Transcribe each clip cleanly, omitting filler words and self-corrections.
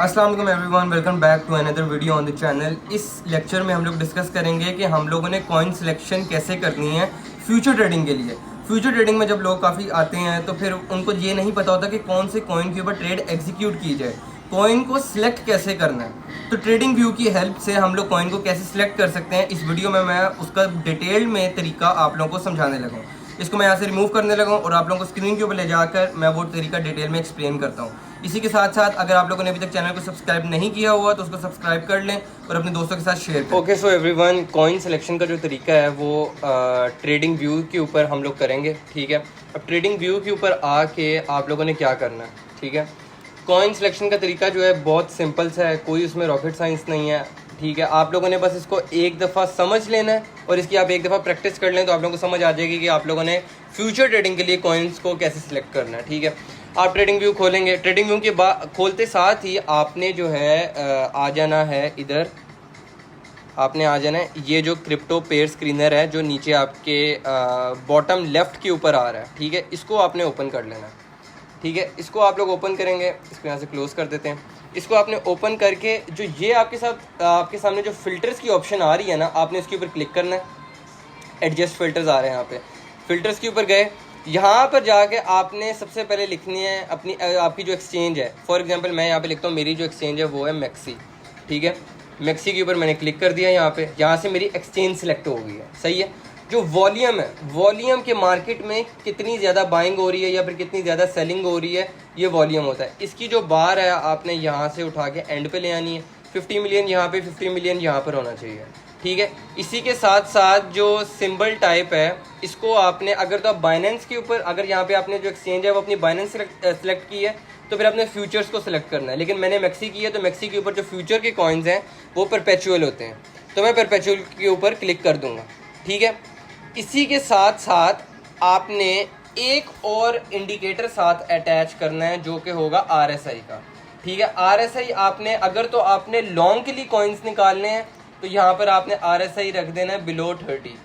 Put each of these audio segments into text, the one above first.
अस्सलाम वालेकुम everyone, welcome back to another video on the channel. इस लेक्चर में हम लोग डिस्कस करेंगे कि हम लोगों ने कॉइन सिलेक्शन कैसे करनी है फ्यूचर ट्रेडिंग के लिए। फ्यूचर ट्रेडिंग में जब लोग काफ़ी आते हैं तो फिर उनको ये नहीं पता होता कि कौन से कॉइन के ऊपर ट्रेड एग्जीक्यूट की जाए, कॉइन को सिलेक्ट कैसे करना है। तो ट्रेडिंग व्यू की हेल्प से हम लोग कॉइन को कैसे सिलेक्ट कर सकते हैं, इस वीडियो में मैं उसका डिटेल में तरीका आप लोगों को समझाने लगा हूँ। इसको मैं यहाँ से रिमूव करने लगा हूँ और आप लोगों को स्क्रीन के ऊपर ले जाकर मैं वो तरीका डिटेल में एक्सप्लेन करता हूँ। इसी के साथ साथ अगर आप लोगों ने अभी तक चैनल को सब्सक्राइब नहीं किया हुआ तो उसको सब्सक्राइब कर लें और अपने दोस्तों के साथ शेयर करें। Okay, so everyone, coin selection का जो तरीका है वो ट्रेडिंग व्यू के ऊपर हम लोग करेंगे। ठीक है, अब ट्रेडिंग व्यू के ऊपर आके आप लोगों ने क्या करना है। ठीक है, कॉइन सिलेक्शन का तरीका जो है बहुत सिंपल सा है, कोई उसमें रॉकेट साइंस नहीं है। ठीक है, आप लोगों ने बस इसको एक दफ़ा समझ लेना है और इसकी आप एक दफ़ा प्रैक्टिस कर लें तो आप लोगों को समझ आ जाएगी कि आप लोगों ने फ्यूचर ट्रेडिंग के लिए कॉइन्स को कैसे सिलेक्ट करना है। ठीक है, आप ट्रेडिंग व्यू खोलेंगे, ट्रेडिंग व्यू के बाद खोलते साथ ही आपने जो है आ जाना है इधर, आपने आ जाना है ये जो क्रिप्टो पेयर स्क्रीनर है जो नीचे आपके बॉटम लेफ्ट के ऊपर आ रहा है। ठीक है, इसको आपने ओपन कर लेना है। ठीक है, इसको आप लोग ओपन करेंगे, इसको यहाँ से क्लोज कर देते हैं। इसको आपने ओपन करके जो ये आपके सामने जो फिल्टर्स की ऑप्शन आ रही है ना, आपने इसके ऊपर क्लिक करना है। एडजस्ट फिल्टर्स आ रहे हैं, यहाँ पे फिल्टर्स के ऊपर गए, यहाँ पर जाके आपने सबसे पहले लिखनी है अपनी आपकी जो एक्सचेंज है। फॉर एग्जांपल मैं यहाँ पे लिखता हूँ मेरी जो एक्सचेंज है वो है मैक्सी। ठीक है, मैक्सी के ऊपर मैंने क्लिक कर दिया, यहाँ से मेरी एक्सचेंज सिलेक्ट हो गई है। सही है, जो वॉल्यूम है, वॉल्यूम के मार्केट में कितनी ज़्यादा बाइंग हो रही है या फिर कितनी ज़्यादा सेलिंग हो रही है, ये वॉल्यूम होता है। इसकी जो बार है आपने यहाँ से उठा के एंड पे ले आनी है। 50 मिलियन यहाँ पे, 50 मिलियन यहाँ पर होना चाहिए। ठीक है, इसी के साथ साथ जो सिंबल टाइप है इसको आपने, अगर तो आप बाइनेंस के ऊपर, अगर यहाँ पे आपने जो एक्सचेंज है वो अपनी बाइनेंस सेलेक्ट की है तो फिर आपने फ्यूचर्स को सिलेक्ट करना है। लेकिन मैंने मैक्सी की है तो मैक्सी के ऊपर जो फ्यूचर के कॉइन्स हैं वो परपेचुअल होते हैं, तो मैं परपेचुअल के ऊपर क्लिक कर दूंगा। ठीक है, इसी के साथ साथ आपने एक और इंडिकेटर साथ अटैच करना है जो कि होगा RSI का। ठीक है, RSI आपने, अगर तो आपने लॉन्ग के लिए कॉइन्स निकालने हैं तो यहाँ पर आपने RSI रख देना है बिलो 30।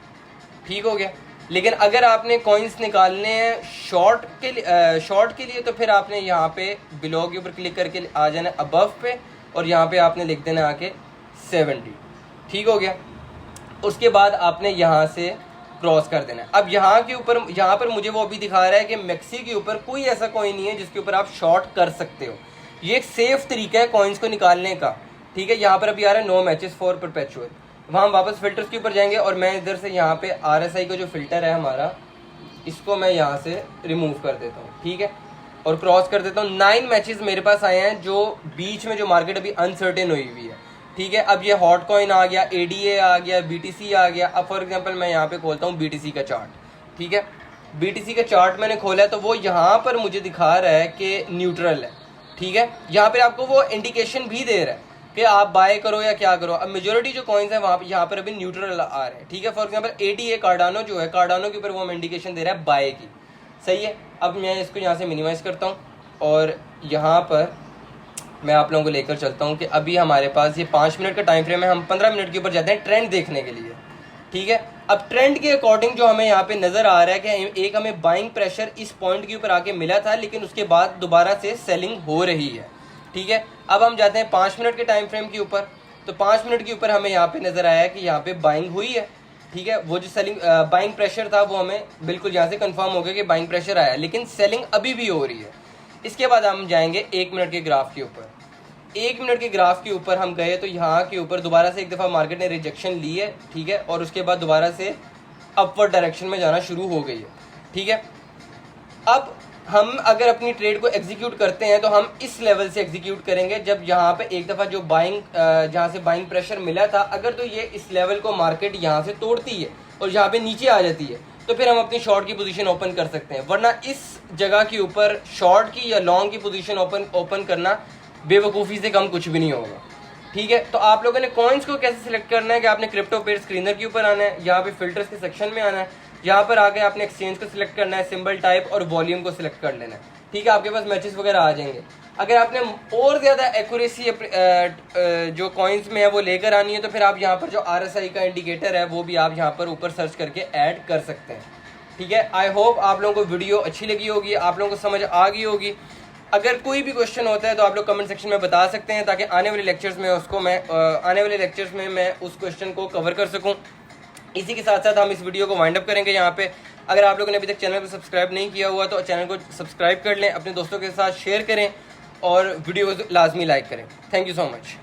ठीक हो गया, लेकिन अगर आपने कॉइन्स निकालने हैं शॉर्ट के लिए तो फिर आपने यहाँ पे बिलो के ऊपर क्लिक करके आ जाना है अबव पे और यहाँ पे आपने लिख देना आके 70। ठीक हो गया, उसके बाद आपने यहाँ से क्रॉस कर देना है। अब यहाँ पर मुझे वो अभी दिखा रहा है कि मैक्सी के ऊपर कोई ऐसा कॉइन नहीं है जिसके ऊपर आप शॉर्ट कर सकते हो। ये एक सेफ तरीका है कॉइन्स को निकालने का। ठीक है, यहाँ पर अभी आ रहा है नो मैचेस फॉर परपेचुअल। वहाँ वापस फिल्टर्स के ऊपर जाएंगे और मैं इधर से यहाँ पे RSI का जो फिल्टर है हमारा, इसको मैं यहाँ से रिमूव कर देता हूँ। ठीक है, और क्रॉस कर देता हूँ। 9 मैचेस मेरे पास आए हैं जो बीच में जो मार्केट अभी अनसर्टेन हुई हुई है। ठीक है, अब ये हॉट कॉइन आ गया, ADA आ गया, BTC आ गया। अब फॉर एग्जांपल मैं यहाँ पे खोलता हूँ BTC का चार्ट। ठीक है, BTC का चार्ट मैंने खोला है तो वो यहाँ पर मुझे दिखा रहा है कि न्यूट्रल है। ठीक है, यहाँ पर आपको वो इंडिकेशन भी दे रहा है कि आप बाय करो या क्या करो। अब मेजोरिटी जो कॉइन्स हैं वहाँ यहाँ पर अभी न्यूट्रल आ रहे हैं। ठीक है, फॉर एग्जांपल ADA कार्डानो जो है, कार्डानो के ऊपर वो हमें इंडिकेशन दे रहा है बाय की। सही है, अब मैं इसको यहाँ से मिनिमाइज करता हूँ और यहाँ पर मैं आप लोगों को लेकर चलता हूँ कि अभी हमारे पास ये 5 मिनट का टाइम फ्रेम है। हम 15 मिनट के ऊपर जाते हैं ट्रेंड देखने के लिए। ठीक है, अब ट्रेंड के अकॉर्डिंग जो हमें यहाँ पे नजर आ रहा है कि एक हमें बाइंग प्रेशर इस पॉइंट के ऊपर आके मिला था, लेकिन उसके बाद दोबारा से सेलिंग हो रही है। ठीक है, अब हम जाते हैं 5 मिनट के टाइम फ्रेम के ऊपर, तो 5 मिनट के ऊपर हमें यहाँ पे नजर आया कि यहाँ पे बाइंग हुई है। ठीक है, वो जो सेलिंग बाइंग प्रेशर था वो हमें बिल्कुल यहाँ से कंफर्म हो गया कि बाइंग प्रेशर आया, लेकिन सेलिंग अभी भी हो रही है। इसके बाद हम जाएंगे 1 मिनट के ग्राफ के ऊपर। 1 मिनट के ग्राफ के ऊपर हम गए तो यहाँ के ऊपर दोबारा से एक दफ़ा मार्केट ने रिजेक्शन ली है। ठीक है, और उसके बाद दोबारा से अपवर्ड डायरेक्शन में जाना शुरू हो गई है। ठीक है, अब हम अगर अपनी ट्रेड को एग्जीक्यूट करते हैं तो हम इस लेवल से एग्जीक्यूट करेंगे जब यहाँ पे एक दफ़ा जो बाइंग जहाँ से बाइंग प्रेशर मिला था, अगर तो ये इस लेवल को मार्केट यहाँ से तोड़ती है और यहाँ पे नीचे आ जाती है तो फिर हम अपनी शॉर्ट की पोजीशन ओपन कर सकते हैं। वरना इस जगह के ऊपर शॉर्ट की या लॉन्ग की पोजीशन ओपन करना बेवकूफ़ी से कम कुछ भी नहीं होगा। ठीक है, तो आप लोगों ने कॉइन्स को कैसे सिलेक्ट करना है कि आपने क्रिप्टो पेयर स्क्रीनर के ऊपर आना है, यहाँ पे फिल्टर्स के सेक्शन में आना है, यहाँ पर आके आपने एक्सचेंज को सिलेक्ट करना है, सिंबल टाइप और वॉल्यूम को सिलेक्ट कर लेना है। ठीक है, आपके पास मैचेस वगैरह आ जाएंगे। अगर आपने और ज़्यादा एक्यूरेसी जो कॉइन्स में है वो लेकर आनी है तो फिर आप यहाँ पर जो RSI का इंडिकेटर है वो भी आप यहाँ पर ऊपर सर्च करके ऐड कर सकते हैं। ठीक है, आई होप आप लोगों को वीडियो अच्छी लगी होगी, आप लोगों को समझ आ गई होगी। अगर कोई भी क्वेश्चन होता है तो आप लोग कमेंट सेक्शन में बता सकते हैं, ताकि आने वाले लेक्चर्स में मैं उस क्वेश्चन को कवर कर सकूं। इसी के साथ साथ हम इस वीडियो को वाइंड अप करेंगे यहाँ पे। अगर आप लोगों ने अभी तक चैनल को सब्सक्राइब नहीं किया हुआ तो चैनल को सब्सक्राइब कर लें, अपने दोस्तों के साथ शेयर करें और वीडियो लाजमी लाइक करें। Thank you so much.